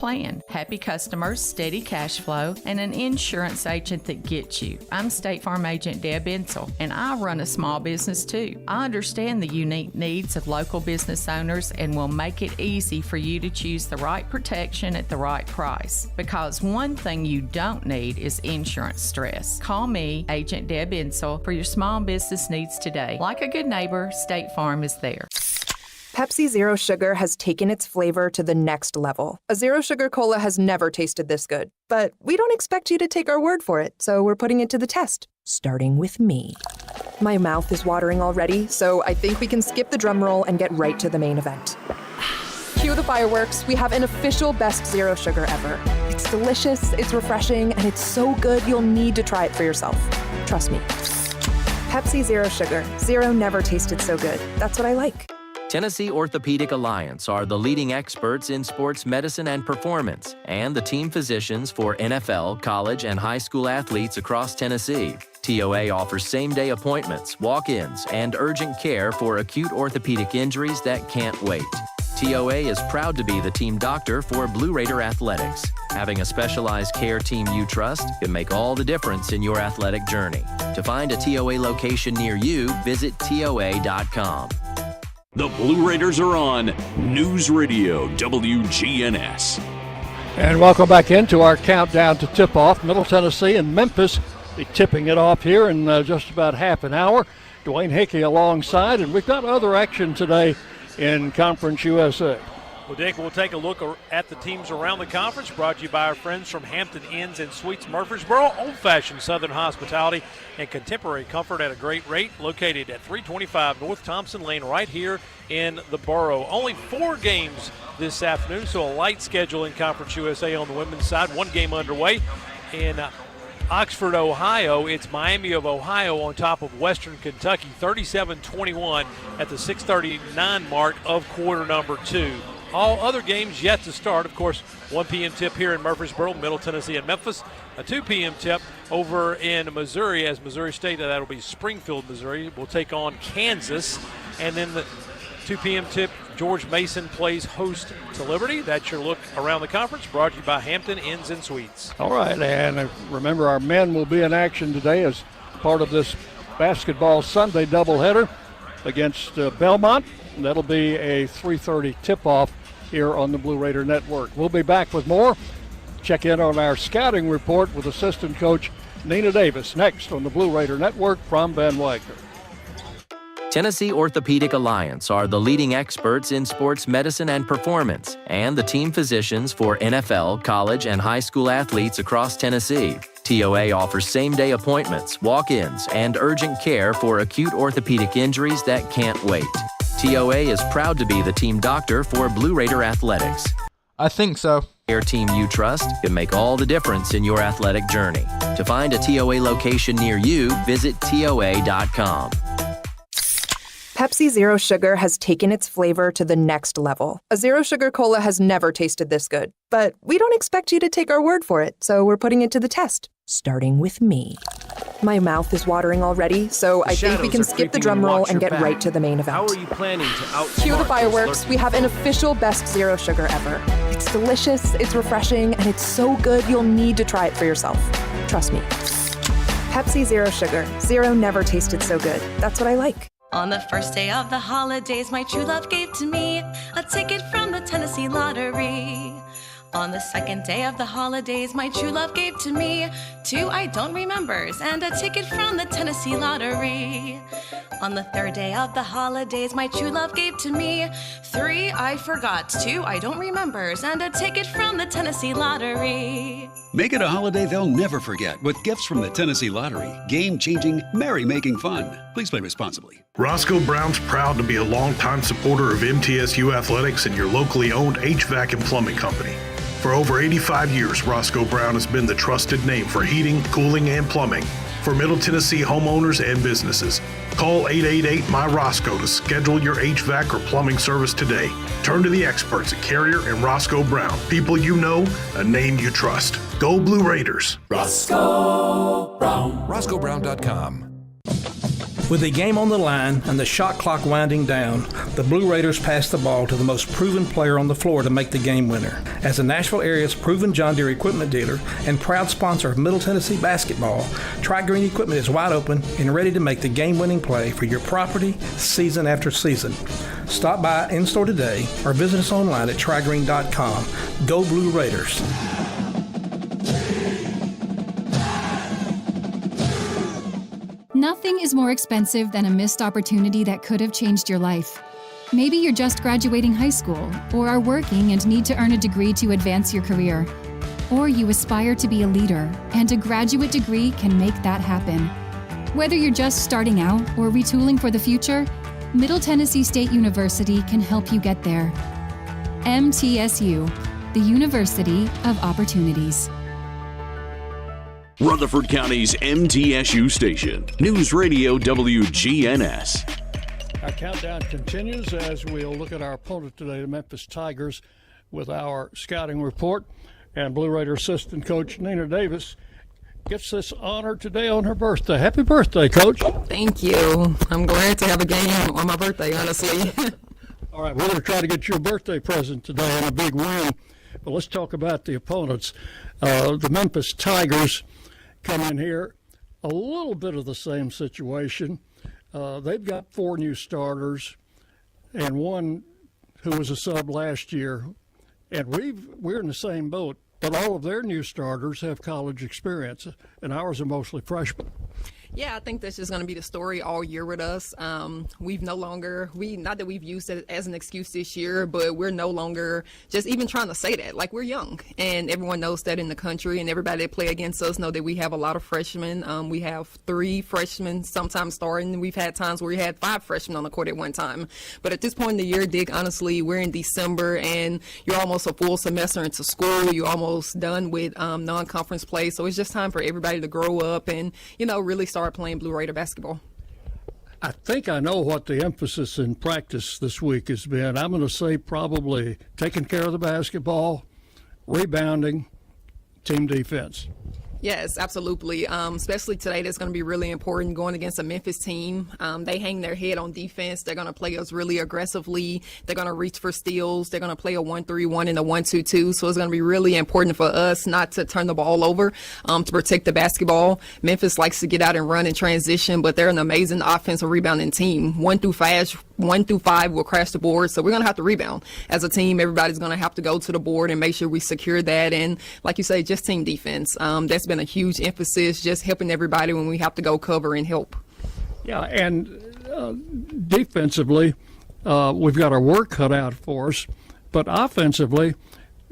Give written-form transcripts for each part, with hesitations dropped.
plan. Happy customers, steady cash flow, and an insurance agent that gets you. I'm State Farm Agent Deb Insel, and I run a small business too. I understand the unique needs of local business owners and will make it easy for you to choose the right protection at the right price. Because one thing you don't need is insurance stress. Call me, Agent Deb Insel, for your small business needs today. Like a good neighbor, State Farm is there. Pepsi Zero Sugar has taken its flavor to the next level. A Zero Sugar Cola has never tasted this good. But we don't expect you to take our word for it, so we're putting it to the test, starting with me. My mouth is watering already, so I think we can skip the drum roll and get right to the main event. Cue the fireworks. We have an official best Zero Sugar ever. It's delicious, it's refreshing, and it's so good you'll need to try it for yourself. Trust me. Pepsi Zero Sugar. Zero never tasted so good. That's what I like. Tennessee Orthopedic Alliance are the leading experts in sports medicine and performance, and the team physicians for NFL, college, and high school athletes across Tennessee. TOA offers same-day appointments, walk-ins, and urgent care for acute orthopedic injuries that can't wait. TOA is proud to be the team doctor for Blue Raider Athletics. Having a specialized care team you trust can make all the difference in your athletic journey. To find a TOA location near you, visit TOA.com. The Blue Raiders are on News Radio WGNS. And welcome back into our countdown to tip-off. Middle Tennessee and Memphis be tipping it off here in just about half an hour. Dwayne Hickey alongside, and we've got other action today in Conference USA. Well, Dick, we'll take a look at the teams around the conference, brought to you by our friends from Hampton Inns and Suites Murfreesboro. Old-fashioned Southern hospitality and contemporary comfort at a great rate, located at 325 North Thompson Lane right here in the borough. Only 4 games this afternoon, so a light schedule in Conference USA on the women's side. 1 game underway in Oxford, Ohio. It's Miami of Ohio on top of Western Kentucky, 37-21 at the 6:39 mark of quarter number 2. All other games yet to start. Of course, 1 p.m. tip here in Murfreesboro, Middle Tennessee and Memphis. A 2 p.m. tip over in Missouri, as Missouri State, that'll be Springfield, Missouri, will take on Kansas. And then the 2 p.m. tip, George Mason plays host to Liberty. That's your look around the conference, brought to you by Hampton Inns and Suites. All right, and remember our men will be in action today as part of this basketball Sunday doubleheader against Belmont. That'll be a 3:30 tip-off here on the Blue Raider Network. We'll be back with more. Check in on our scouting report with assistant coach Nina Davis next on the Blue Raider Network from Van Wagner. Tennessee Orthopedic Alliance are the leading experts in sports medicine and performance, and the team physicians for NFL, college, and high school athletes across Tennessee. TOA offers same-day appointments, walk-ins, and urgent care for acute orthopedic injuries that can't wait. TOA is proud to be the team doctor for Blue Raider Athletics. I think so. Care team you trust can make all the difference in your athletic journey. To find a TOA location near you, visit TOA.com. Pepsi Zero Sugar has taken its flavor to the next level. A Zero Sugar Cola has never tasted this good. But we don't expect you to take our word for it, so we're putting it to the test, starting with me. My mouth is watering already, so I think we can skip the drum roll and get right to the main event. How are you planning to outsmart? Cue the fireworks. We have an official best Zero Sugar ever. It's delicious, it's refreshing, and it's so good you'll need to try it for yourself. Trust me. Pepsi Zero Sugar. Zero never tasted so good. That's what I like. On the first day of the holidays, my true love gave to me a ticket from the Tennessee Lottery. On the second day of the holidays, my true love gave to me 2 I don't remembers and a ticket from the Tennessee Lottery. On the third day of the holidays, my true love gave to me 3 I forgot, 2 I don't remembers, and a ticket from the Tennessee Lottery. Make it a holiday they'll never forget with gifts from the Tennessee Lottery. Game-changing, merry-making fun. Please play responsibly. Roscoe Brown's proud to be a longtime supporter of MTSU athletics and your locally owned HVAC and plumbing company. For over 85 years, Roscoe Brown has been the trusted name for heating, cooling, and plumbing for Middle Tennessee homeowners and businesses. Call 888-MY-ROSCOE to schedule your HVAC or plumbing service today. Turn to the experts at Carrier and Roscoe Brown. People you know, a name you trust. Go Blue Raiders. Roscoe Brown. RoscoeBrown.com. With the game on the line and the shot clock winding down, the Blue Raiders pass the ball to the most proven player on the floor to make the game winner. As the Nashville area's proven John Deere equipment dealer and proud sponsor of Middle Tennessee basketball, Tri-Green Equipment is wide open and ready to make the game-winning play for your property season after season. Stop by in-store today or visit us online at trigreen.com. Go Blue Raiders. Nothing is more expensive than a missed opportunity that could have changed your life. Maybe you're just graduating high school, or are working and need to earn a degree to advance your career. Or you aspire to be a leader, and a graduate degree can make that happen. Whether you're just starting out or retooling for the future, Middle Tennessee State University can help you get there. MTSU, the University of Opportunities. Rutherford County's MTSU station, News Radio WGNS. Our countdown continues as we'll look at our opponent today, the Memphis Tigers, with our scouting report. And Blue Raider assistant coach Nina Davis gets this honor today on her birthday. Happy birthday, Coach. Thank you. I'm glad to have a game on my birthday, honestly. All right, we're going to try to get you a birthday present today and a big win. But let's talk about the opponents. The Memphis Tigers come in here, a little bit of the same situation. They've got 4 new starters and one who was a sub last year. And we're in the same boat, but all of their new starters have college experience, and ours are mostly freshmen. Yeah, I think that's just going to be the story all year with us. We've no longer, not that we've used it as an excuse this year, but we're no longer just even trying to say that. Like, we're young, and everyone knows that in the country, and everybody that play against us know that we have a lot of freshmen. We have 3 freshmen sometimes starting. We've had times where we had 5 freshmen on the court at one time. But at this point in the year, Dick, honestly, we're in December, and you're almost a full semester into school. You're almost done with non-conference play, so it's just time for everybody to grow up and, really start playing Blue Raider basketball. I think I know what the emphasis in practice this week has been. I'm going to say probably taking care of the basketball, rebounding, team defense. Yes, absolutely. Especially today, that's going to be really important going against a Memphis team. They hang their head on defense. They're going to play us really aggressively. They're going to reach for steals. They're going to play a 1-3-1 and a 1-2-2. So it's going to be really important for us not to turn the ball over, to protect the basketball. Memphis likes to get out and run and transition, but they're an amazing offensive rebounding team. 1 through 5 will crash the board. So we're going to have to rebound. As a team, everybody's going to have to go to the board and make sure we secure that. And like you say, just team defense. That's been a huge emphasis, just helping everybody when we have to go cover and help. Yeah, and defensively, we've got our work cut out for us, but offensively,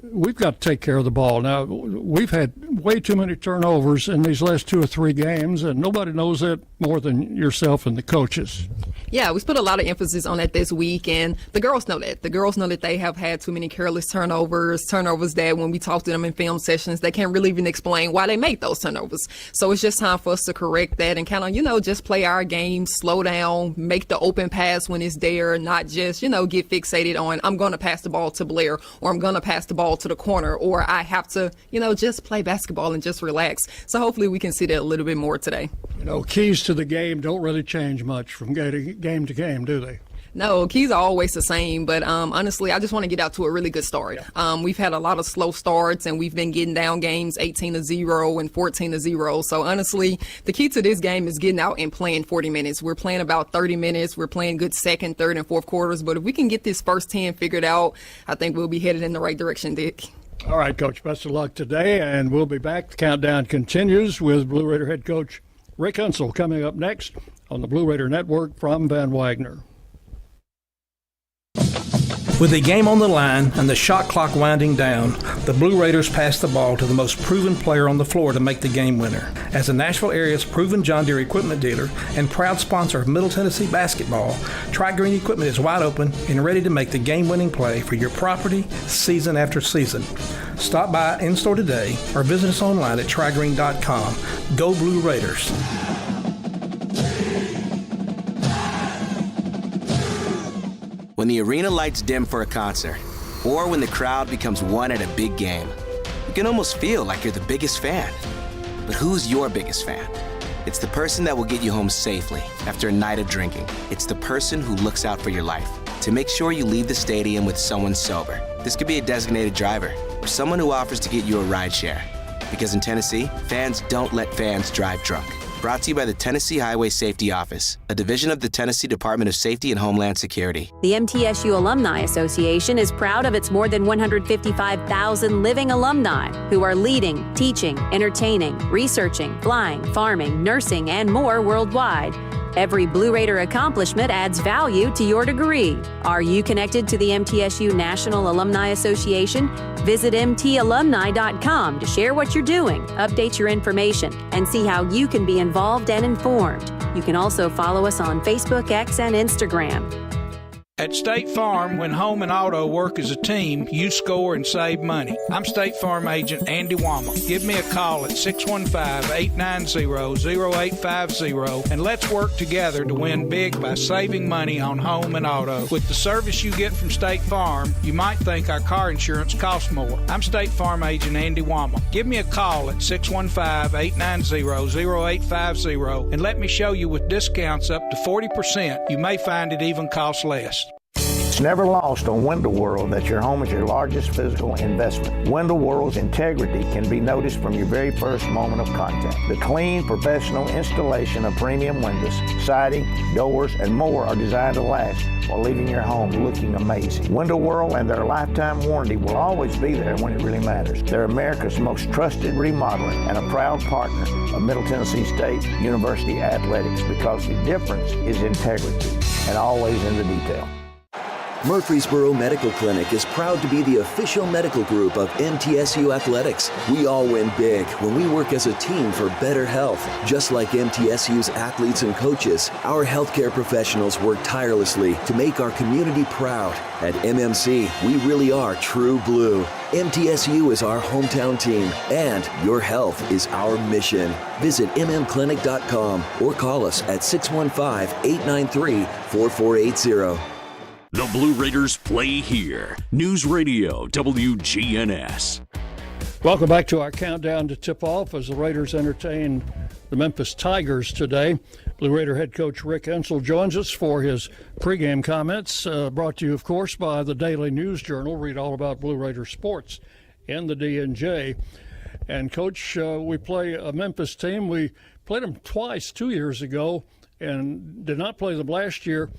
we've got to take care of the ball. Now, we've had way too many turnovers in these last 2 or 3 games, and nobody knows that more than yourself and the coaches. Yeah, we put a lot of emphasis on that this week, and the girls know that. The girls know that they have had too many careless turnovers that when we talk to them in film sessions, they can't really even explain why they make those turnovers. So it's just time for us to correct that and kind of, just play our game, slow down, make the open pass when it's there, not just, get fixated on, I'm going to pass the ball to Blair, or I'm going to pass the ball to the corner, or I have to, just play basketball and just relax. So hopefully we can see that a little bit more today. Keys to the game don't really change much from game to game, do they? No, keys are always the same, but honestly, I just want to get out to a really good start. We've had a lot of slow starts, and we've been getting down games 18-0 and 14-0. So honestly, the key to this game is getting out and playing 40 minutes. We're playing about 30 minutes. We're playing good second, third, and fourth quarters. But if we can get this first 10 figured out, I think we'll be headed in the right direction, Dick. All right, Coach, best of luck today, and we'll be back. The countdown continues with Blue Raider head coach Rick Unsell coming up next on the Blue Raider Network from Van Wagner. With the game on the line and the shot clock winding down, the Blue Raiders pass the ball to the most proven player on the floor to make the game winner. As the Nashville area's proven John Deere equipment dealer and proud sponsor of Middle Tennessee basketball, Tri-Green Equipment is wide open and ready to make the game-winning play for your property season after season. Stop by in-store today or visit us online at trigreen.com. Go Blue Raiders. When the arena lights dim for a concert, or when the crowd becomes one at a big game, you can almost feel like you're the biggest fan. But who's your biggest fan? It's the person that will get you home safely after a night of drinking. It's the person who looks out for your life to make sure you leave the stadium with someone sober. This could be a designated driver or someone who offers to get you a ride share. Because in Tennessee, fans don't let fans drive drunk. Brought to you by the Tennessee Highway Safety Office, a division of the Tennessee Department of Safety and Homeland Security. The MTSU Alumni Association is proud of its more than 155,000 living alumni who are leading, teaching, entertaining, researching, flying, farming, nursing, and more worldwide. Every Blue Raider accomplishment adds value to your degree. Are you connected to the MTSU National Alumni Association? Visit mtalumni.com to share what you're doing, update your information, and see how you can be involved and informed. You can also follow us on Facebook, X, and Instagram. At State Farm, when home and auto work as a team, you score and save money. I'm State Farm Agent Andy Wama. Give me a call at 615-890-0850 and let's work together to win big by saving money on home and auto. With the service you get from State Farm, you might think our car insurance costs more. I'm State Farm Agent Andy Wama. Give me a call at 615-890-0850 and let me show you with discounts up to 40%. You may find it even costs less. It's never lost on Window World that your home is your largest physical investment. Window World's integrity can be noticed from your very first moment of contact. The clean, professional installation of premium windows, siding, doors, and more are designed to last while leaving your home looking amazing. Window World and their lifetime warranty will always be there when it really matters. They're America's most trusted remodeler and a proud partner of Middle Tennessee State University Athletics because the difference is integrity and always in the detail. Murfreesboro Medical Clinic is proud to be the official medical group of MTSU Athletics. We all win big when we work as a team for better health. Just like MTSU's athletes and coaches, our healthcare professionals work tirelessly to make our community proud. At MMC, we really are true blue. MTSU is our hometown team, and your health is our mission. Visit mmclinic.com or call us at 615-893-4480. The Blue Raiders play here. News Radio WGNS. Welcome back to our countdown to tip-off as the Raiders entertain the Memphis Tigers today. Blue Raider head coach Rick Ensel joins us for his pregame comments, brought to you, of course, by the Daily News Journal. Read all about Blue Raider sports in the D&J. And, Coach, we play a Memphis team. We played them twice 2 years ago and did not play them last year.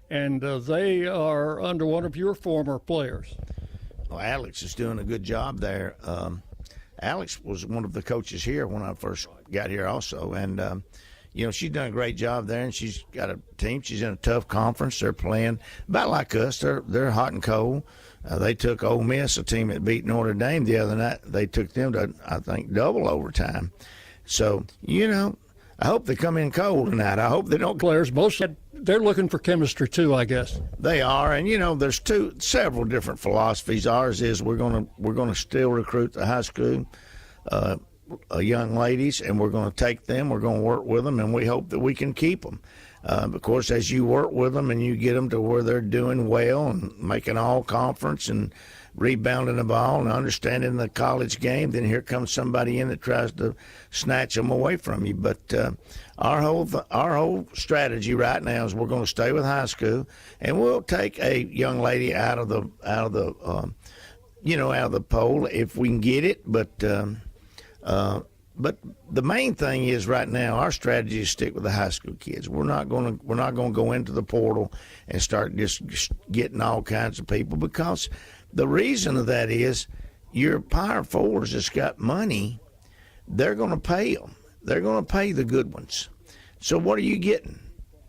And they are under one of your former players. Well, Alex is doing a good job there. Alex was one of the coaches here when I first got here also. And, she's done a great job there, and she's got a team. She's in a tough conference. They're playing about like us. They're hot and cold. They took Ole Miss, a team that beat Notre Dame the other night. They took them to, I think, double overtime. So, I hope they come in cold tonight. I hope they don't. Players, they're looking for chemistry too, I guess. They are, and there's several different philosophies. Ours is we're gonna still recruit the high school young ladies, and we're going to take them. We're going to work with them, and we hope that we can keep them. Of course, as you work with them and you get them to where they're doing well and making all conference and rebounding the ball and understanding the college game, then here comes somebody in that tries to snatch them away from you. But our whole strategy right now is we're going to stay with high school, and we'll take a young lady out of the poll if we can get it. But the main thing is right now our strategy is stick with the high school kids. We're not going to go into the portal and start just getting all kinds of people, because the reason of that is your Power Fours that's got money, they're going to pay them. They're going to pay the good ones. So what are you getting?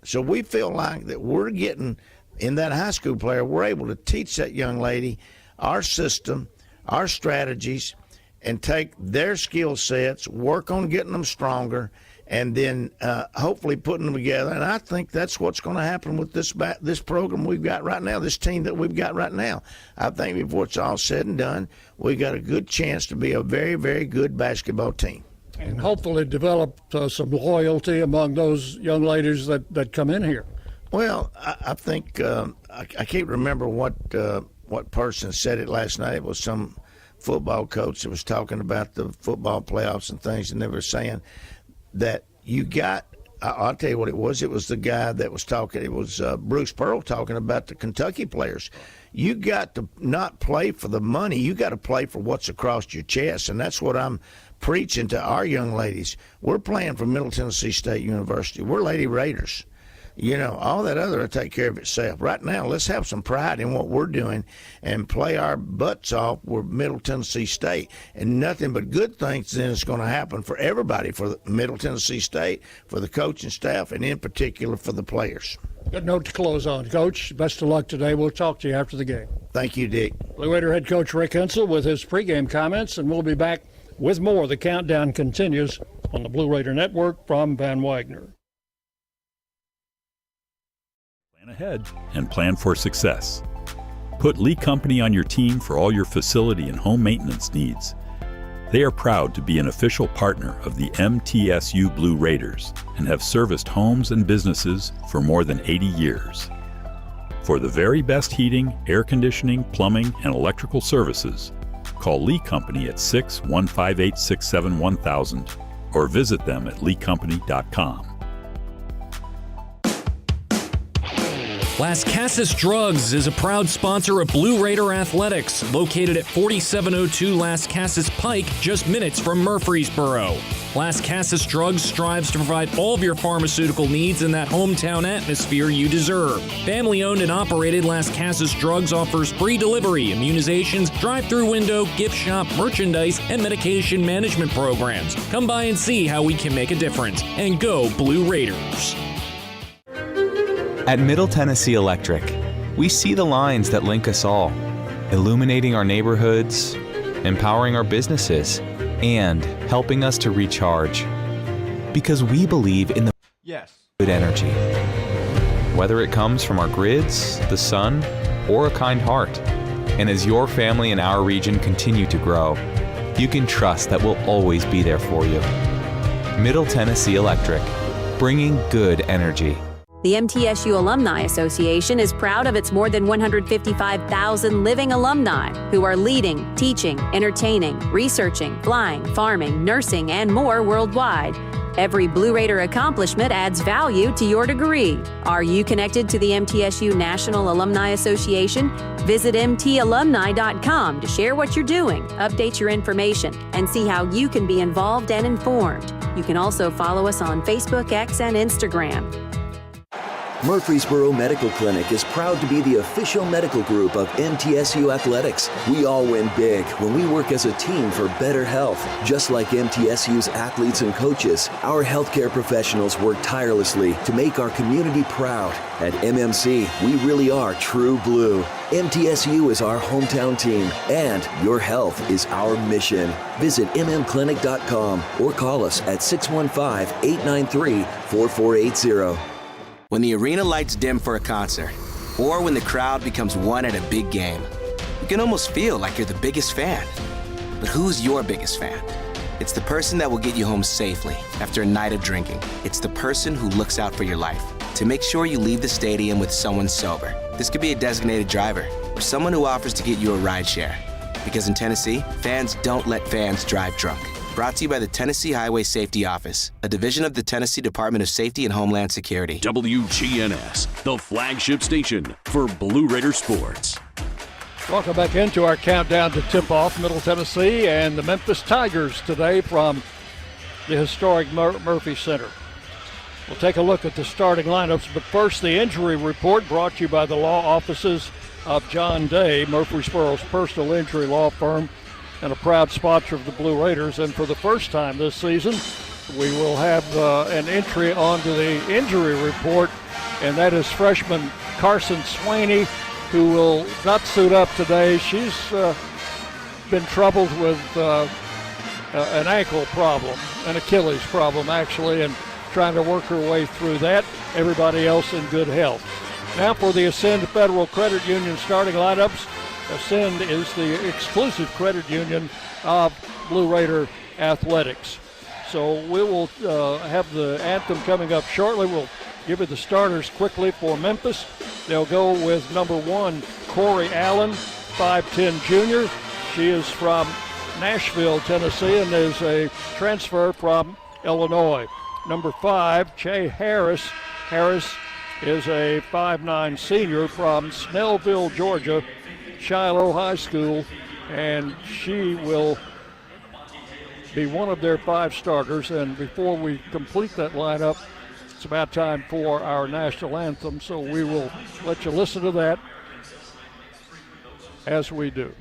So we feel like that we're getting in that high school player, we're able to teach that young lady our system, our strategies, and take their skill sets, work on getting them stronger, and then hopefully putting them together. And I think that's what's going to happen with this program we've got right now, this team that we've got right now. I think before it's all said and done, we got a good chance to be a very, very good basketball team. And hopefully develop some loyalty among those young ladies that come in here. Well, I think I can't remember what person said it last night. It was some football coach that was talking about the football playoffs and things, and they were saying that you got, I'll tell you what it was. It was the guy that was talking. It was Bruce Pearl talking about the Kentucky players. You got to not play for the money. You got to play for what's across your chest, and that's what I'm preaching to our young ladies. We're playing for Middle Tennessee State University. We're Lady Raiders. You know, all that other will take care of itself. Right now, let's have some pride in what we're doing and play our butts off with Middle Tennessee State. And nothing but good things then is going to happen for everybody, for the Middle Tennessee State, for the coaching staff, and in particular for the players. Good note to close on, Coach. Best of luck today. We'll talk to you after the game. Thank you, Dick. Blue Raider head coach Rick Hensel with his pregame comments, and we'll be back with more. The countdown continues on the Blue Raider Network from Van Wagner. Plan ahead and plan for success. Put Lee Company on your team for all your facility and home maintenance needs. They are proud to be an official partner of the MTSU Blue Raiders and have serviced homes and businesses for more than 80 years. For the very best heating, air conditioning, plumbing, and electrical services, call Lee Company at 615-867-1000 or visit them at leecompany.com. Las Casas Drugs is a proud sponsor of Blue Raider Athletics, located at 4702 Las Casas Pike, just minutes from Murfreesboro. Las Casas Drugs strives to provide all of your pharmaceutical needs in that hometown atmosphere you deserve. Family-owned and operated, Las Casas Drugs offers free delivery, immunizations, drive-through window, gift shop, merchandise, and medication management programs. Come by and see how we can make a difference. And go Blue Raiders! At Middle Tennessee Electric, we see the lines that link us all, illuminating our neighborhoods, empowering our businesses, and helping us to recharge. Because we believe in the good energy. Whether it comes from our grids, the sun, or a kind heart. And as your family and our region continue to grow, you can trust that we'll always be there for you. Middle Tennessee Electric, bringing good energy. The MTSU Alumni Association is proud of its more than 155,000 living alumni who are leading, teaching, entertaining, researching, flying, farming, nursing, and more worldwide. Every Blue Raider accomplishment adds value to your degree. Are you connected to the MTSU National Alumni Association? Visit mtalumni.com to share what you're doing, update your information, and see how you can be involved and informed. You can also follow us on Facebook, X, and Instagram. Murfreesboro Medical Clinic is proud to be the official medical group of MTSU Athletics. We all win big when we work as a team for better health. Just like MTSU's athletes and coaches, our healthcare professionals work tirelessly to make our community proud. At MMC, we really are true blue. MTSU is our hometown team, and your health is our mission. Visit mmclinic.com or call us at 615-893-4480. When the arena lights dim for a concert, or when the crowd becomes one at a big game, you can almost feel like you're the biggest fan. But who's your biggest fan? It's the person that will get you home safely after a night of drinking. It's the person who looks out for your life to make sure you leave the stadium with someone sober. This could be a designated driver or someone who offers to get you a ride share. Because in Tennessee, fans don't let fans drive drunk. Brought to you by the Tennessee Highway Safety Office, a division of the Tennessee Department of Safety and Homeland Security. WGNS, the flagship station for Blue Raider sports. Welcome back into our countdown to tip-off. Middle Tennessee and the Memphis Tigers today from the historic Murphy Center. We'll take a look at the starting lineups, but first the injury report brought to you by the law offices of John Day, Murfreesboro's personal injury law firm, and a proud sponsor of the Blue Raiders. And for the first time this season, we will have an entry onto the injury report, and that is freshman Carson Swaney, who will not suit up today. She's been troubled with an ankle problem, an Achilles problem actually, and trying to work her way through that. Everybody else in good health. Now for the Ascend Federal Credit Union starting lineups. Ascend is the exclusive credit union of Blue Raider Athletics. So we will have the anthem coming up shortly. We'll give you the starters quickly for Memphis. They'll go with number 1, Corey Allen, 5'10 junior. She is from Nashville, Tennessee, and is a transfer from Illinois. number 5, Che Harris. Harris is a 5'9" senior from Snellville, Georgia, Shiloh High School, and she will be one of their 5 starters. And before we complete that lineup, it's about time for our national anthem, so we will let you listen to that as we do.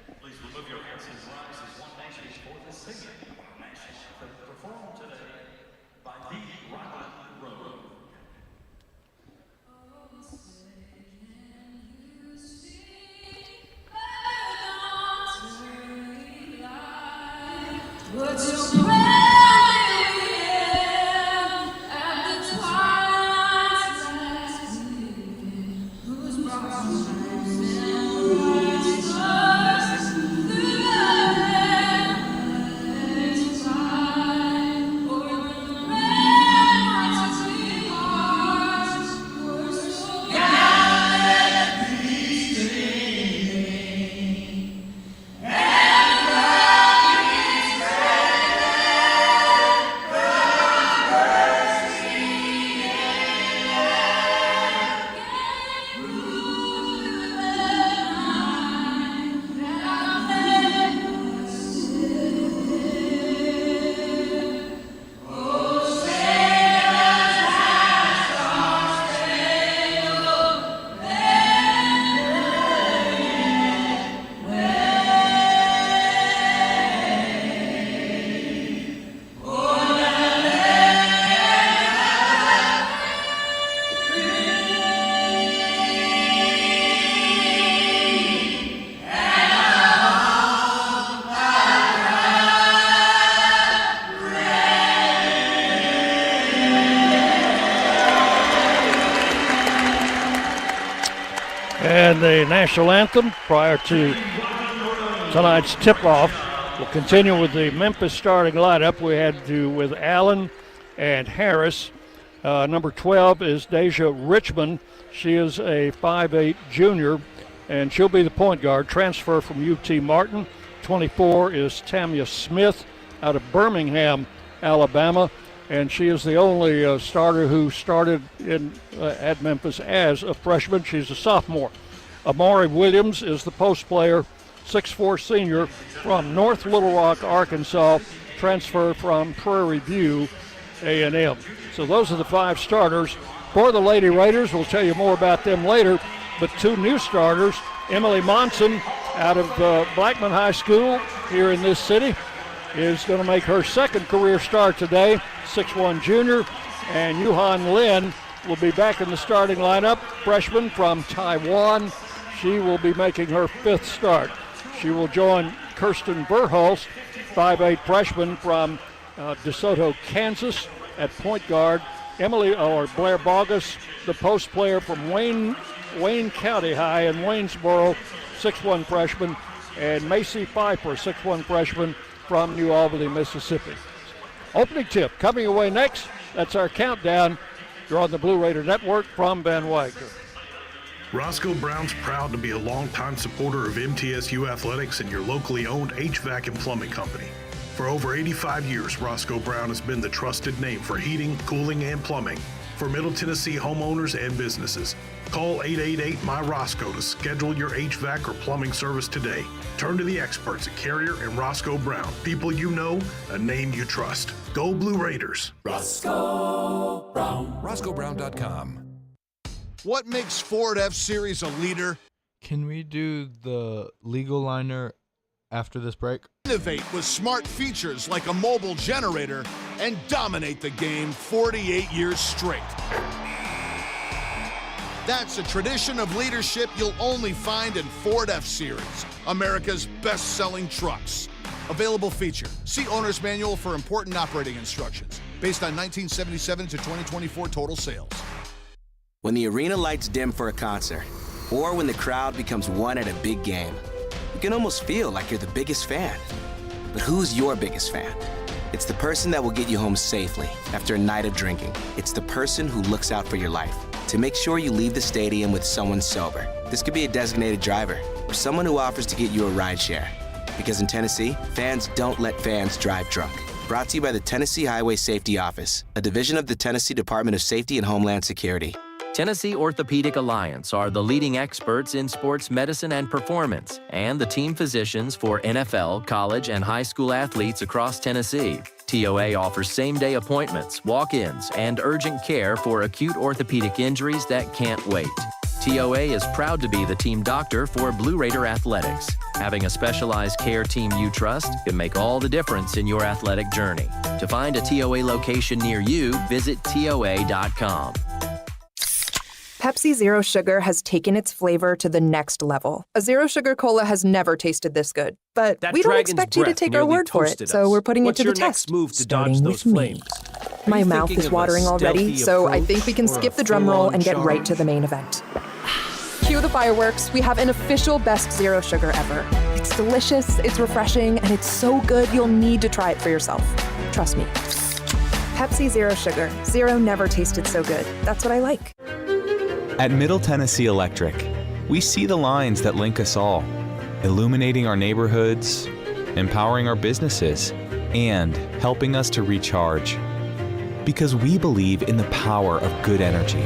And the national anthem prior to tonight's tip-off. We'll continue with the Memphis starting lineup. We had with Allen and Harris. Number 12 is Deja Richmond. She is a 5'8" junior, and she'll be the point guard. Transfer from UT Martin. 24 is Tamia Smith out of Birmingham, Alabama, and she is the only starter who started at Memphis as a freshman. She's a sophomore. Amari Williams is the post player, 6'4" senior from North Little Rock, Arkansas, transfer from Prairie View A&M. So those are the 5 starters. For the Lady Raiders, we'll tell you more about them later, but 2 new starters. Emily Monson out of Blackman High School here in this city is going to make her second career start today, 6'1" junior, and Yuhan Lin will be back in the starting lineup, freshman from Taiwan. She will be making her 5th start. She will join Kirsten Verhulst, 5'8" freshman from DeSoto, Kansas, at point guard. Blair Bogus, the post player from Wayne County High in Waynesboro, 6'1" freshman, and Macy Pfeiffer, 6'1" freshman from New Albany, Mississippi. Opening tip coming away next. That's our countdown. You're on the Blue Raider Network from Van Wagner. Roscoe Brown's proud to be a longtime supporter of MTSU athletics and your locally owned HVAC and plumbing company. For over 85 years, Roscoe Brown has been the trusted name for heating, cooling, and plumbing for Middle Tennessee homeowners and businesses. Call 888-MY-ROSCOE to schedule your HVAC or plumbing service today. Turn to the experts at Carrier and Roscoe Brown. People you know, a name you trust. Go Blue Raiders. Roscoe Brown. RoscoeBrown.com. What makes Ford F-Series a leader? Can we do the legal liner after this break? Innovate with smart features like a mobile generator and dominate the game 48 years straight. That's a tradition of leadership you'll only find in Ford F-Series, America's best-selling trucks. Available feature. See owner's manual for important operating instructions. Based on 1977 to 2024 total sales. When the arena lights dim for a concert, or when the crowd becomes one at a big game, you can almost feel like you're the biggest fan. But who's your biggest fan? It's the person that will get you home safely after a night of drinking. It's the person who looks out for your life to make sure you leave the stadium with someone sober. This could be a designated driver or someone who offers to get you a ride share. Because in Tennessee, fans don't let fans drive drunk. Brought to you by the Tennessee Highway Safety Office, a division of the Tennessee Department of Safety and Homeland Security. Tennessee Orthopedic Alliance are the leading experts in sports medicine and performance, and the team physicians for NFL, college, and high school athletes across Tennessee. TOA offers same-day appointments, walk-ins, and urgent care for acute orthopedic injuries that can't wait. TOA is proud to be the team doctor for Blue Raider Athletics. Having a specialized care team you trust can make all the difference in your athletic journey. To find a TOA location near you, visit TOA.com. Pepsi Zero Sugar has taken its flavor to the next level. A Zero Sugar Cola has never tasted this good. But we don't expect you to take our word for it, so we're putting it to the test. Starting with me. My mouth is watering already, so I think we can skip the drum roll and get right to the main event. Cue the fireworks. We have an official best Zero Sugar ever. It's delicious, it's refreshing, and it's so good you'll need to try it for yourself. Trust me. Pepsi Zero Sugar. Zero never tasted so good. That's what I like. At Middle Tennessee Electric, we see the lines that link us all, illuminating our neighborhoods, empowering our businesses, and helping us to recharge. Because we believe in the power of good energy.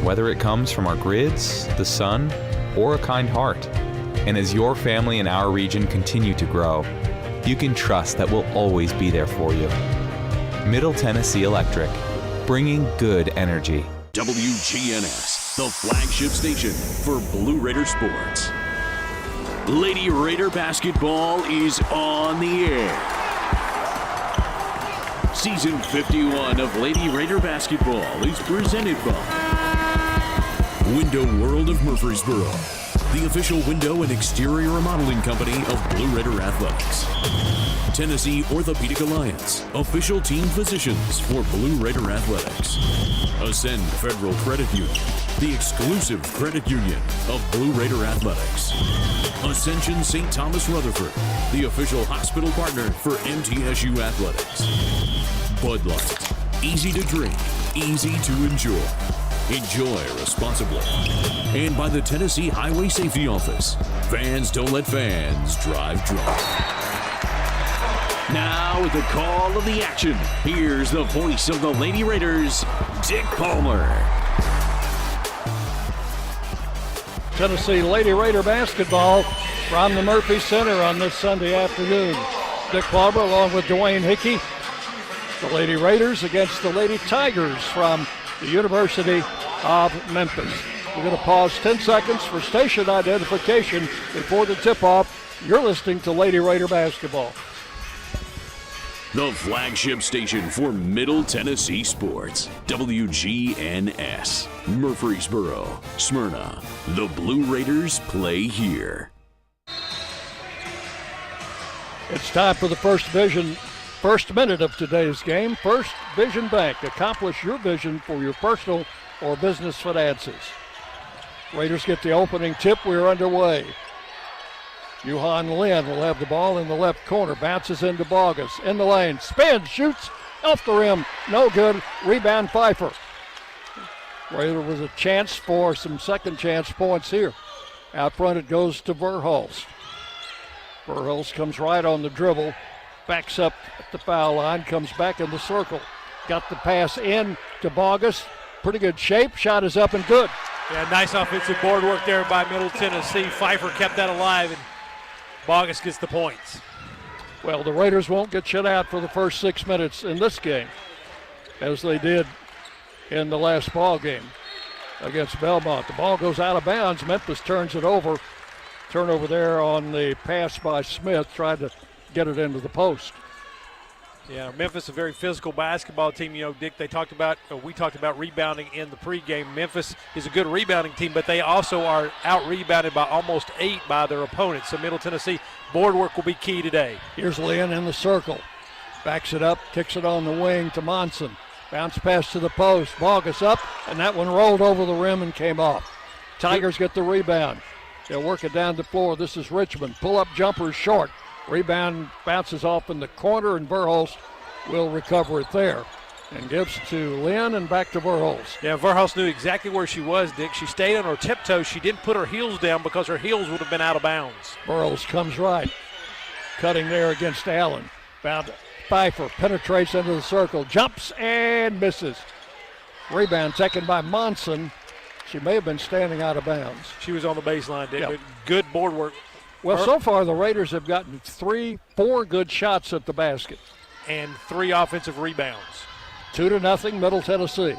Whether it comes from our grids, the sun, or a kind heart. And as your family and our region continue to grow, you can trust that we'll always be there for you. Middle Tennessee Electric, bringing good energy. WGNS, the flagship station for Blue Raider sports. Lady Raider basketball is on the air. Season 51 of Lady Raider basketball is presented by Window World of Murfreesboro, the official window and exterior remodeling company of Blue Raider Athletics. Tennessee Orthopedic Alliance, official team physicians for Blue Raider Athletics. Ascend Federal Credit Union, the exclusive credit union of Blue Raider Athletics. Ascension St. Thomas Rutherford, the official hospital partner for MTSU Athletics. Bud Light, easy to drink, easy to enjoy. Enjoy responsibly. And by the Tennessee Highway Safety Office, fans don't let fans drive drunk. Now with the call of the action, here's the voice of the Lady Raiders, Dick Palmer. Tennessee Lady Raider basketball from the Murphy Center on this Sunday afternoon. Dick Palmer along with Dwayne Hickey. The Lady Raiders against the Lady Tigers from the University of Memphis. We're going to pause 10 seconds for station identification before the tip-off. You're listening to Lady Raider basketball. The flagship station for Middle Tennessee sports, WGNS, Murfreesboro, Smyrna. The Blue Raiders play here. It's time for the first minute of today's game. First Vision Bank. Accomplish your vision for your personal or business finances. Raiders get the opening tip. We're underway. Yuhan Lin will have the ball in the left corner. Bounces into Bogus. In the lane. Spins. Shoots. Off the rim. No good. Rebound Pfeiffer. There was a chance for some second chance points here. Out front it goes to Verhulst. Verhulst comes right on the dribble. Backs up at the foul line. Comes back in the circle. Got the pass in to Bogus. Pretty good shape. Shot is up and good. Yeah, nice offensive board work there by Middle Tennessee. Pfeiffer kept that alive, and Bogus gets the points. Well, the Raiders won't get shut out for the first 6 minutes in this game, as they did in the last ball game against Belmont. The ball goes out of bounds. Memphis turns it over. Turnover there on the pass by Smith. Tried to get it into the post. Yeah, Memphis, a very physical basketball team. You know, Dick, we talked about rebounding in the pregame. Memphis is a good rebounding team, but they also are out-rebounded by almost 8 by their opponents. So Middle Tennessee, board work will be key today. Here's Lynn in the circle. Backs it up, kicks it on the wing to Monson. Bounce pass to the post. Bogus up, and that one rolled over the rim and came off. Tigers get the rebound. They'll work it down the floor. This is Richmond. Pull-up jumper is short. Rebound bounces off in the corner, and Verhulst will recover it there. And gives to Lynn and back to Verhulst. Yeah, Verhulst knew exactly where she was, Dick. She stayed on her tiptoes. She didn't put her heels down because her heels would have been out of bounds. Verhulst comes right. Cutting there against Allen. Pfeiffer penetrates into the circle, jumps and misses. Rebound taken by Monson. She may have been standing out of bounds. She was on the baseline, Dick. Yep. Good board work. Well, so far the Raiders have gotten 4 good shots at the basket. And 3 offensive rebounds. 2-0, Middle Tennessee.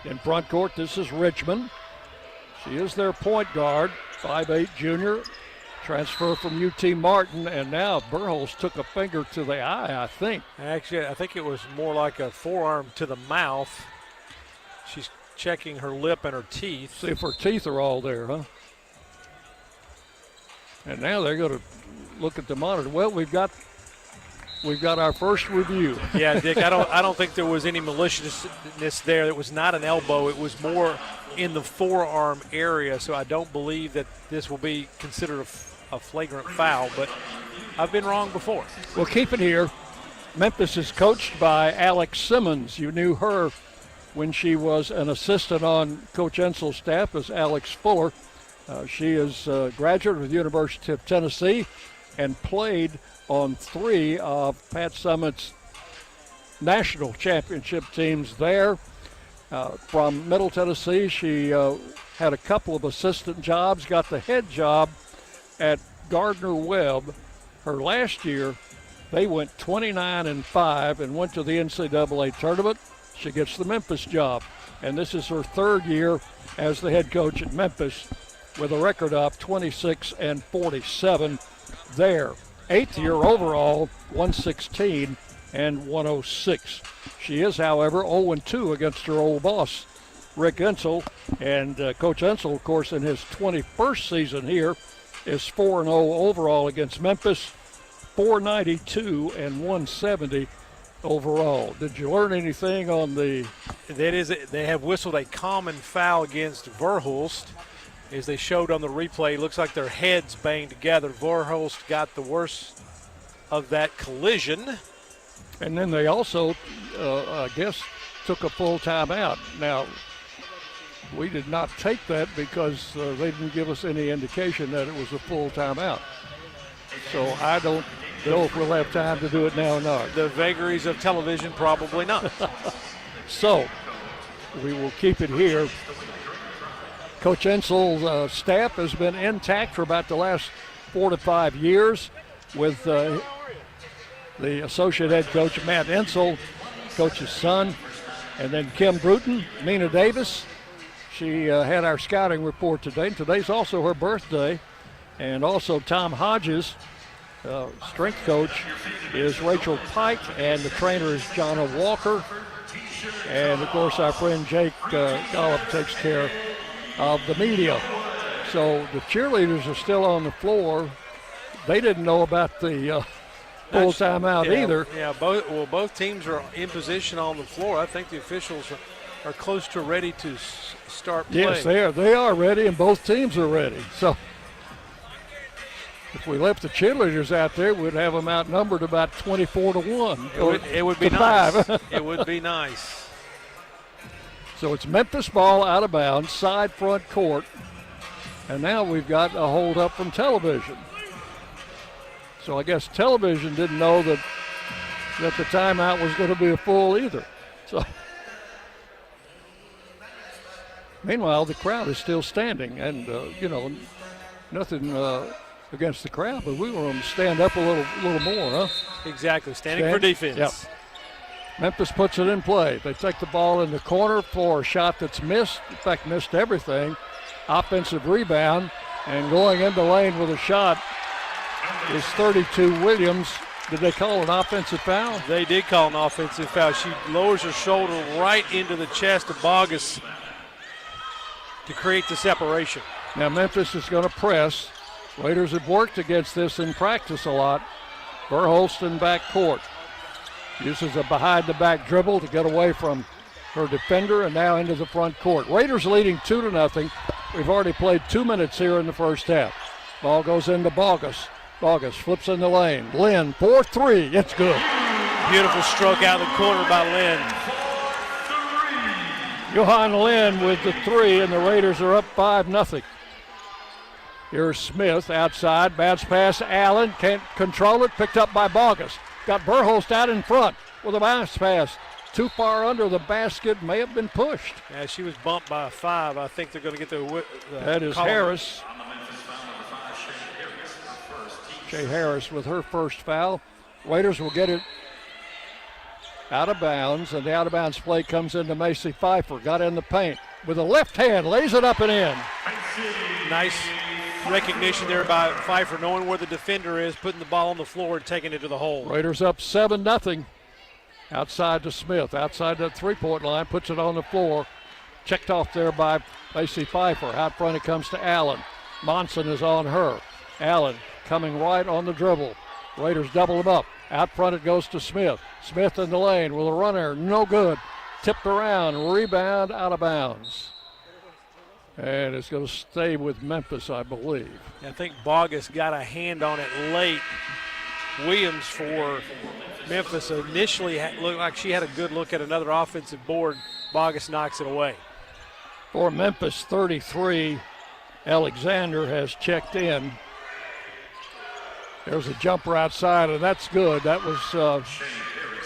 In front court, this is Richmond. She is their point guard, 5'8" junior. Transfer from UT Martin, and now Burholz took a finger to the eye, I think. Actually, I think it was more like a forearm to the mouth. She's checking her lip and her teeth. See if her teeth are all there, huh? And now they're going to look at the monitor. Well, we've got our first review. Yeah, Dick, I don't think there was any maliciousness there. It was not an elbow. It was more in the forearm area, so I don't believe that this will be considered a flagrant foul, but I've been wrong before. Well, keep it here. Memphis is coached by Alex Simmons. You knew her when she was an assistant on Coach Ensel's staff as Alex Fuller. She is a graduate of the University of Tennessee and played on 3 of Pat Summitt's national championship teams there. From Middle Tennessee, she had a couple of assistant jobs, got the head job at Gardner-Webb. Her last year, they went 29-5 and went to the NCAA tournament. She gets the Memphis job, and this is her 3rd year as the head coach at Memphis with a record of 26-47 there. 8th year overall, 116 and 106. She is, however, 0-2 against her old boss, Rick Ensel, and Coach Ensel, of course, in his 21st season here, is 4-0 overall against Memphis, 492 and 170 overall. Did you learn anything on the? They have whistled a common foul against Verhulst. As they showed on the replay, it looks like their heads banged together. Verhulst got the worst of that collision. And then they also, I guess, took a full timeout. Now, we did not take that because they didn't give us any indication that it was a full timeout. So I don't know if we'll have time to do it now or not. The vagaries of television, probably not. So we will keep it here. Coach Ensel's staff has been intact for about the last 4 to 5 years with the associate head coach, Matt Ensel, coach's son, and then Kim Bruton, Mina Davis. She had our scouting report today. Today's also her birthday. And also Tom Hodges, strength coach, is Rachel Pike, and the trainer is Jonna Walker. And, of course, our friend Jake Gollop takes care of the media. So the cheerleaders are still on the floor. They didn't know about the full timeout either. Yeah, both teams are in position on the floor. I think the officials are close to ready to start playing. Yes, they are. They are ready, and both teams are ready. So if we left the cheerleaders out there, we'd have them outnumbered about 24-1. It would be nice. It would be nice. So it's Memphis ball out of bounds, side front court. And now we've got a hold up from television. So I guess television didn't know that the timeout was going to be a full either. So meanwhile, the crowd is still standing, and nothing against the crowd, but we want them to stand up a little more, huh? Exactly, standing for defense. Yep. Memphis puts it in play. They take the ball in the corner for a shot that's missed. In fact, missed everything. Offensive rebound, and going into lane with a shot is 32 Williams. Did they call an offensive foul? They did call an offensive foul. She lowers her shoulder right into the chest of Bogus to create the separation. Now Memphis is going to press. Raiders have worked against this in practice a lot. Verhulst in back court. Uses a behind-the-back dribble to get away from her defender and now into the front court. Raiders leading 2-0. We've already played 2 minutes here in the first half. Ball goes into Bogus. Bogus flips in the lane. Lynn, 4-3. It's good. Beautiful stroke out of the corner by Lynn. Johan Lynn with the 3, and the Raiders are up 5-0. Here's Smith outside. Bounce pass. Allen can't control it. Picked up by Bogus. Got Burholst out in front with a bounce pass. Too far under the basket, may have been pushed. Yeah, she was bumped by a 5. I think they're going to get the that is column. Harris. Shea Harris with her first foul. Raiders will get it out of bounds, and the out of bounds play comes into Macy Pfeiffer. Got in the paint with a left hand, lays it up and in. Nice recognition there by Pfeiffer, knowing where the defender is, putting the ball on the floor and taking it to the hole. Raiders up 7-0. Outside to Smith, outside that three-point line, puts it on the floor. Checked off there by Macy Pfeiffer. Out front it comes to Allen. Monson is on her. Allen coming right on the dribble. Raiders double him up. Out front it goes to Smith. Smith in the lane with a runner, no good. Tipped around, rebound, out of bounds. And it's going to stay with Memphis, I believe. I think Bogus got a hand on it late. Williams for Memphis initially looked like she had a good look at another offensive board. Bogus knocks it away. For Memphis, 33, Alexander has checked in. There's a jumper outside, and that's good. That was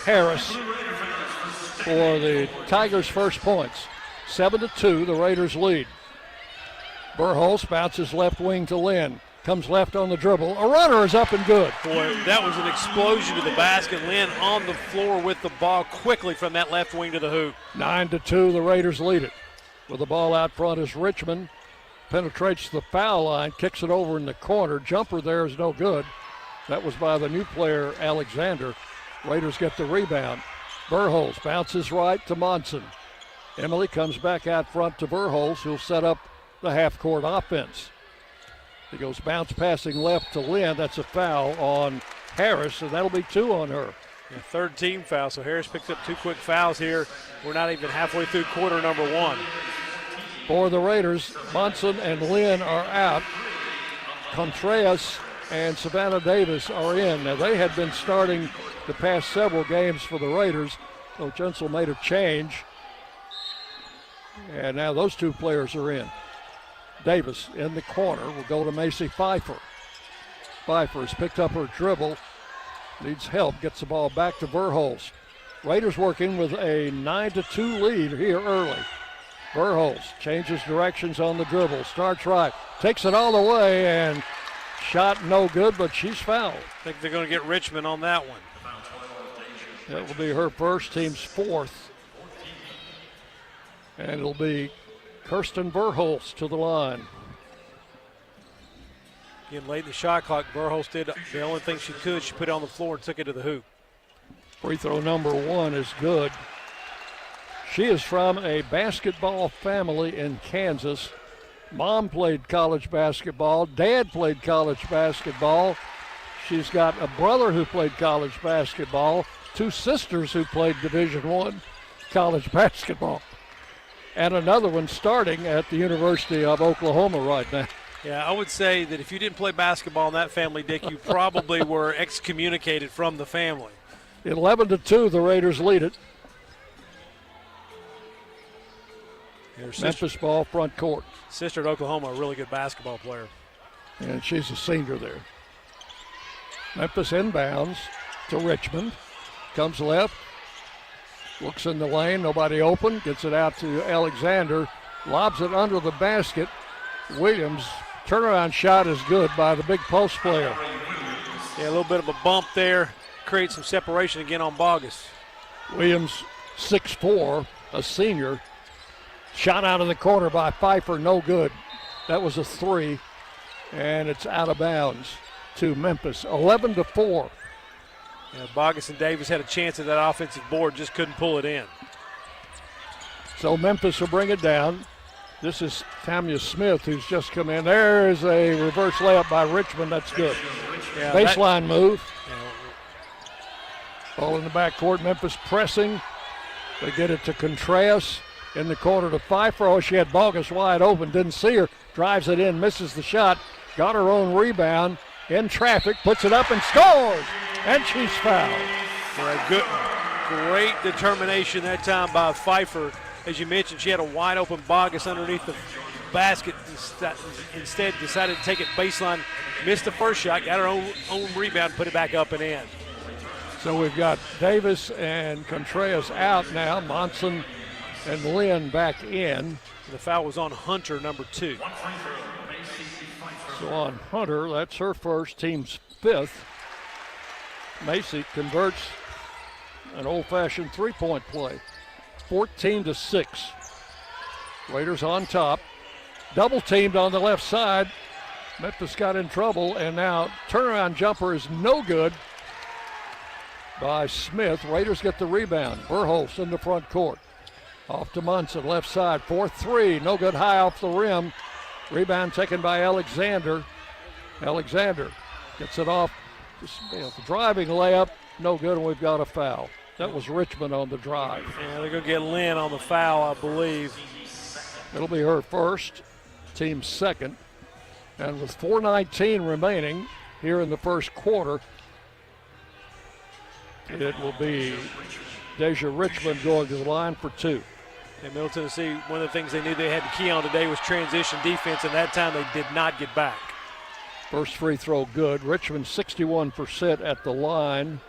Harris for the Tigers' first points. 7-2, the Raiders lead. Burholst bounces left wing to Lynn. Comes left on the dribble. A runner is up and good. Boy, that was an explosion to the basket. Lynn on the floor with the ball quickly from that left wing to the hoop. 9-2, the Raiders lead it. With the ball out front is Richmond. Penetrates the foul line, kicks it over in the corner. Jumper there is no good. That was by the new player, Alexander. Raiders get the rebound. Burholst bounces right to Monson. Emily comes back out front to Burholst, who'll set up the half-court offense. He goes bounce passing left to Lynn. That's a foul on Harris, and that'll be 2 on her. Yeah, third team foul, so Harris picks up 2 quick fouls here. We're not even halfway through quarter number 1. For the Raiders, Monson and Lynn are out. Contreras and Savannah Davis are in. Now, they had been starting the past several games for the Raiders, so Jensel made a change. And now those 2 players are in. Davis in the corner will go to Macy Pfeiffer. Pfeiffer has picked up her dribble, needs help, gets the ball back to Burholst. Raiders working with a 9-2 lead here early. Burholst changes directions on the dribble, starts right, takes it all the way, and shot no good, but she's fouled. I think they're going to get Richmond on that one. That will be her first, team's 4th. And it'll be Kirsten Burholst to the line. Getting late in the shot clock, Burholst did the only thing she could. She put it on the floor and took it to the hoop. Free throw number 1 is good. She is from a basketball family in Kansas. Mom played college basketball. Dad played college basketball. She's got a brother who played college basketball, 2 sisters who played Division I college basketball, and another one starting at the University of Oklahoma right now. Yeah, I would say that if you didn't play basketball in that family, Dick, you probably were excommunicated from the family. 11-2, the Raiders lead it. Memphis ball front court. Sister at Oklahoma, a really good basketball player. And she's a senior there. Memphis inbounds to Richmond. Comes left. Looks in the lane, nobody open. Gets it out to Alexander. Lobs it under the basket. Williams, turnaround shot is good by the big post player. Yeah, a little bit of a bump there. Creates some separation again on Bogus. Williams, 6'4", a senior. Shot out of the corner by Pfeiffer, no good. That was a 3, and it's out of bounds to Memphis, 11-4. Yeah, Bogus and Davis had a chance at that offensive board, just couldn't pull it in. So Memphis will bring it down. This is Tamia Smith, who's just come in. There's a reverse layup by Richmond. That's good. Yeah, baseline move. Ball in the backcourt. Memphis pressing. They get it to Contreras. In the corner to Pfeiffer. Oh, she had Bogus wide open. Didn't see her. Drives it in. Misses the shot. Got her own rebound. In traffic. Puts it up and scores. And she's fouled. Great determination that time by Pfeiffer. As you mentioned, she had a wide open Bogus underneath the basket. Instead, decided to take it baseline. Missed the first shot. Got her own rebound. Put it back up and in. So we've got Davis and Contreras out now. Monson and Lynn back in. The foul was on Hunter, number 2. So on Hunter, that's her first, team's 5th. Macy converts an old-fashioned three-point play. 14-6. Raiders on top. Double teamed on the left side. Memphis got in trouble, and now turnaround jumper is no good by Smith. Raiders get the rebound. Verhulst in the front court. Off to Munson, left side. 4-3, no good, high off the rim. Rebound taken by Alexander. Alexander gets it off. Just, the driving layup, no good, and we've got a foul. That was Richmond on the drive. Yeah, they're going to get Lynn on the foul, I believe. It'll be her first, team's second. And with 4:19 remaining here in the first quarter, it will be Deja Richmond going to the line for 2. In Middle Tennessee, one of the things they knew they had to key on today was transition defense, and that time they did not get back. First free throw good. Richmond 61% at the line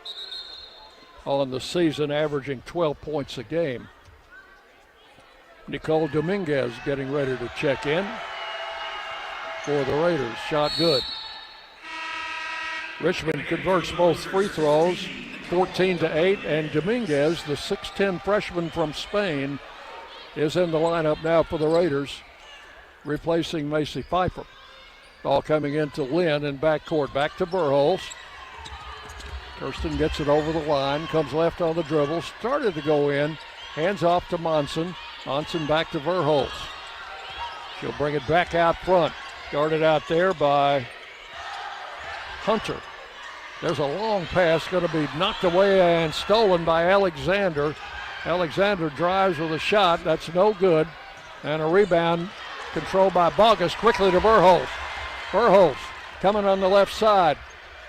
on the season, averaging 12 points a game. Nicole Dominguez getting ready to check in for the Raiders. Shot good. Richmond converts both free throws, 14-8, and Dominguez, the 6'10 freshman from Spain, is in the lineup now for the Raiders, replacing Macy Pfeiffer. Ball coming into Lynn in backcourt. Back to Verhulst. Kirsten gets it over the line, comes left on the dribble, started to go in, hands off to Monson. Monson back to Verhulst. She'll bring it back out front. Guarded out there by Hunter. There's a long pass going to be knocked away and stolen by Alexander. Alexander drives with a shot. That's no good. And a rebound controlled by Bogus. Quickly to Verhulst. Verhulst coming on the left side.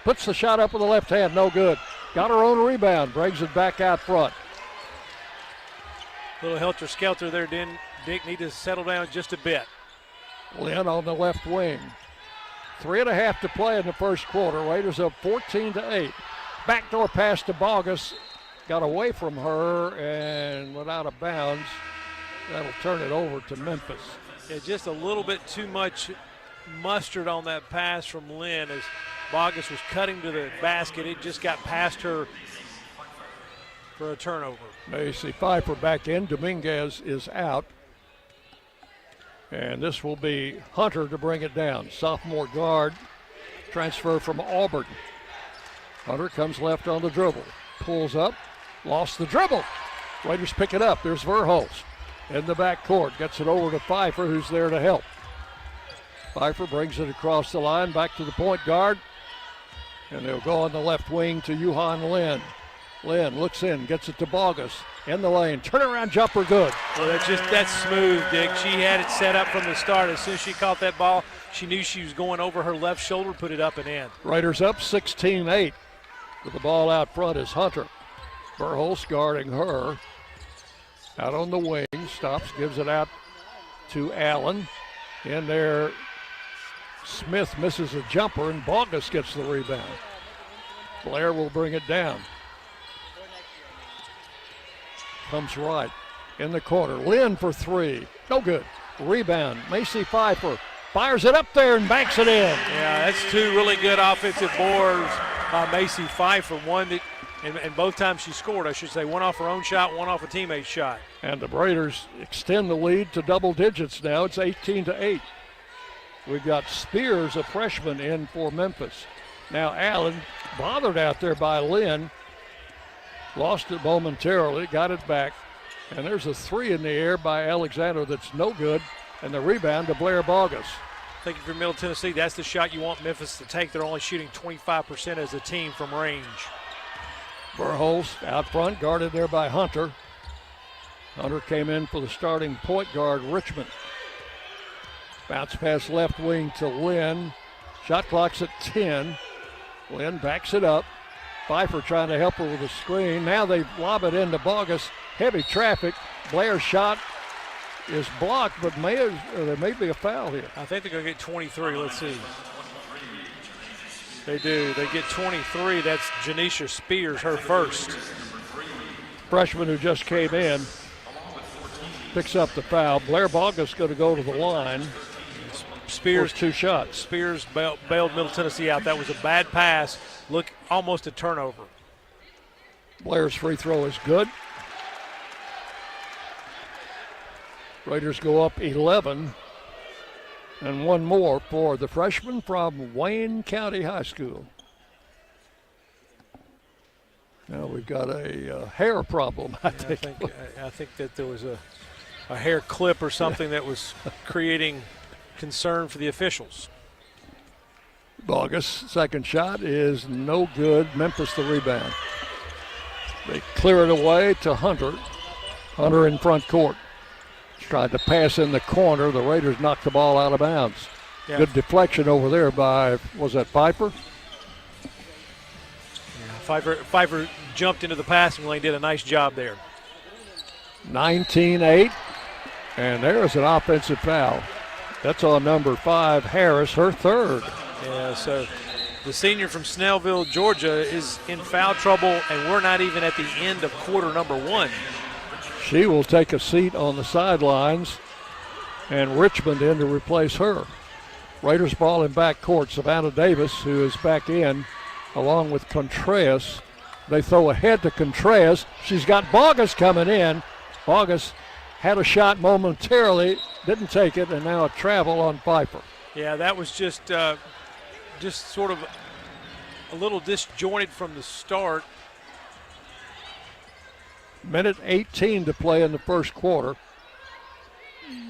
Puts the shot up with the left hand. No good. Got her own rebound. Brings it back out front. Little helter-skelter there. Dick need to settle down just a bit. Lynn on the left wing. 3.5 to play in the first quarter. Raiders up 14-8. Backdoor pass to Bogus. Got away from her and went out of bounds. That'll turn it over to Memphis. Yeah, just a little bit too much mustard on that pass from Lynn as Bogus was cutting to the basket. It just got past her for a turnover. Macy Pfeiffer back in. Dominguez is out. And this will be Hunter to bring it down. Sophomore guard, transfer from Auburn. Hunter comes left on the dribble. Pulls up, lost the dribble. Raiders pick it up. There's Verhulst in the backcourt. Gets it over to Pfeiffer, who's there to help. Pfeiffer brings it across the line, back to the point guard. And they'll go on the left wing to Johan Lynn. Lynn looks in, gets it to Bogus. In the lane, turnaround jumper good. Well, that's smooth, Dick. She had it set up from the start. As soon as she caught that ball, she knew she was going over her left shoulder, put it up and in. Raiders up 16-8. With the ball out front is Hunter. Verhulst guarding her. Out on the wing, stops, gives it out to Allen. In there, Smith misses a jumper, and Bogus gets the rebound. Blair will bring it down. Comes right in the corner. Lynn for 3. No good. Rebound. Macy Pfeiffer fires it up there and banks it in. Yeah, that's 2 really good offensive boards by Macy Pfeiffer. One that, and both times she scored, I should say. One off her own shot, one off a teammate's shot. And the Raiders extend the lead to double digits now. It's 18-8. We've got Spears, a freshman, in for Memphis. Now Allen, bothered out there by Lynn. Lost it momentarily, got it back. And there's a 3 in the air by Alexander that's no good. And the rebound to Blair Bogus. I think if you're Middle Tennessee, that's the shot you want Memphis to take. They're only shooting 25% as a team from range. Verhulst out front, guarded there by Hunter. Hunter came in for the starting point guard, Richmond. Bounce pass left wing to Lynn. Shot clock's at 10. Lynn backs it up. Pfeiffer trying to help her with a screen. Now they lob it into Bogus. Heavy traffic. Blair's shot is blocked, but there may be a foul here. I think they're going to get 23. Let's see. They do. They get 23. That's Janisha Spears, her first. Freshman who just came in picks up the foul. Blair Bogus going to go to the line. Spears, 2 shots. Spears bailed Middle Tennessee out. That was a bad pass. Look, almost a turnover. Blair's free throw is good. Raiders go up 11. And one more for the freshman from Wayne County High School. Now we've got a hair problem, I think. I think that there was a hair clip or something that was creating concern for the officials. Bogus, second shot is no good. Memphis the rebound. They clear it away to Hunter. Hunter in front court. Tried to pass in the corner. The Raiders knocked the ball out of bounds. Yeah. Good deflection over there by, was that Pfeiffer? Yeah, Pfeiffer jumped into the passing lane, did a nice job there. 19-8, and there's an offensive foul. That's on number 5, Harris, her third. Yeah, so the senior from Snellville, Georgia, is in foul trouble, and we're not even at the end of quarter number 1. She will take a seat on the sidelines, and Richmond in to replace her. Raiders ball in back court. Savannah Davis, who is back in, along with Contreras. They throw ahead to Contreras. She's got Bogus coming in. Bogus had a shot momentarily, didn't take it, and now a travel on Pfeiffer. Yeah, that was just sort of a little disjointed from the start. Minute 18 to play in the first quarter.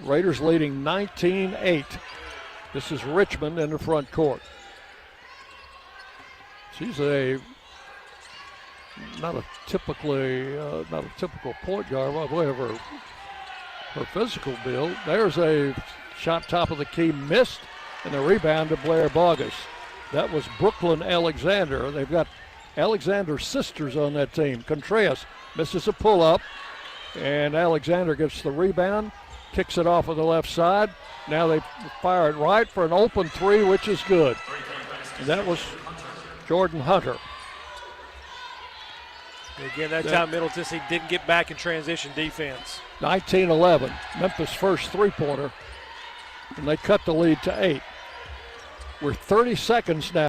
Raiders leading 19-8. This is Richmond in the front court. She's not a typical point guard, by way of her physical build. There's a shot top of the key, missed, and the rebound to Blair Bogus. That was Brooklyn Alexander. They've got Alexander's sisters on that team. Contreras misses a pull-up, and Alexander gets the rebound, kicks it off of the left side. Now they fire it right for an open 3, which is good. And that was Jordan Hunter. Again, that time Middle Tennessee didn't get back in transition defense. 19-11, Memphis first three-pointer, and they cut the lead to 8. We're 30 seconds now.